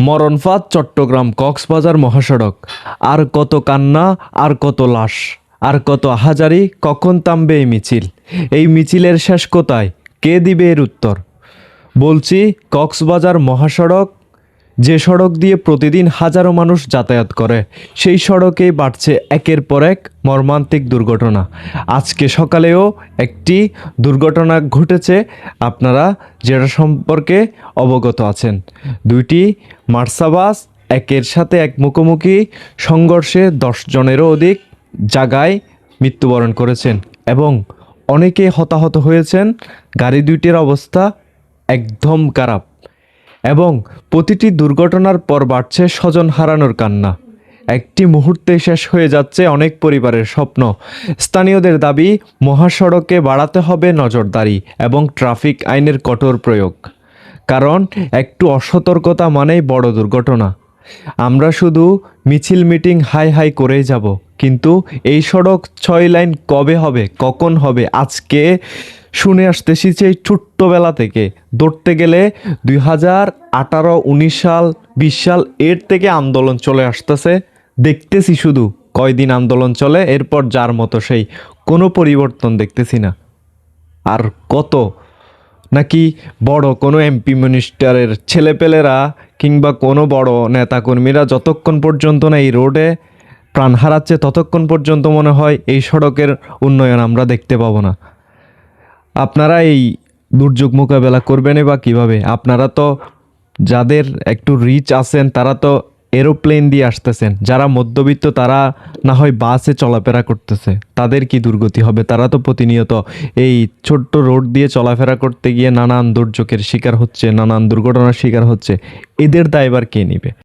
মরণফাঁদ চট্টগ্রাম কক্সবাজার মহাসড়ক। আর কত কান্না, আর কত লাশ, আর কত আহাজারি, কখন থামবে এই মিছিল? এই মিছিলের শেষ কোথায়? কে দিবে এর উত্তর? বলছি কক্সবাজার মহাসড়ক, যে সড়ক দিয়ে প্রতিদিন হাজারো মানুষ যাতায়াত করে, সেই সড়কেই বাড়ছে একের পর এক মর্মান্তিক দুর্ঘটনা। আজকে সকালেও একটি দুর্ঘটনা ঘটেছে, আপনারা যেটা সম্পর্কে অবগত আছেন। দুইটি মার্সাবাস একের সাথে এক মুখোমুখি সংঘর্ষে 10 জনেরও অধিক জায়গায় মৃত্যুবরণ করেছেন এবং অনেকে হতাহত হয়েছেন। গাড়ি দুইটির অবস্থা একদম খারাপ এবং প্রতিটি দুর্ঘটনার পর বাড়ছে স্বজন হারানোর কান্না। একটি মুহূর্তে শেষ হয়ে যাচ্ছে অনেক পরিবারের স্বপ্ন। স্থানীয়দের দাবি, মহাসড়কে বাড়াতে হবে নজরদারি এবং ট্রাফিক আইনের কঠোর প্রয়োগ, কারণ একটু অসতর্কতা মানেই বড় দুর্ঘটনা। আমরা শুধু মিছিল মিটিং হাই হাই করেই যাব, কিন্তু এই সড়ক 6 লাইন কবে হবে, কখন হবে? আজকে শুনে আসতেছি সেই ছোট্টবেলা থেকে ধরতে গেলে 2018, 19 সাল, 20 সাল এর থেকে আন্দোলন চলে আসতেছে। দেখতেছি শুধু কয়দিন আন্দোলন চলে, এরপর যার মতো সেই, কোনো পরিবর্তন দেখতেছি না। আর কত নাকি বড় কোনো এমপি মিনিস্টারের ছেলেপেলেরা কিংবা কোনো বড় নেতাকর্মীরা যতক্ষণ পর্যন্ত না এই রোডে প্রাণ হারাচ্ছে, ততক্ষণ পর্যন্ত মনে হয় এই সড়কের উন্নয়ন আমরা দেখতে পাবো না। আপনারা এই দুর্যোগ মোকাবেলা করবেনই বা কীভাবে? আপনারা তো যাদের একটু রিচ আছেন তারা তো এরোপ্লেন দিয়ে আসতেছেন, যারা মধ্যবিত্ত তারা না হয় বাসে চলাফেরা করতেছে, তাদের কি দুর্গতি হবে? তারা তো প্রতিনিয়ত এই ছোট্ট রোড দিয়ে চলাফেরা করতে গিয়ে নানান দুর্যোগের শিকার হচ্ছে, নানান দুর্ঘটনার শিকার হচ্ছে। এদের দায়ভার কে নেবে?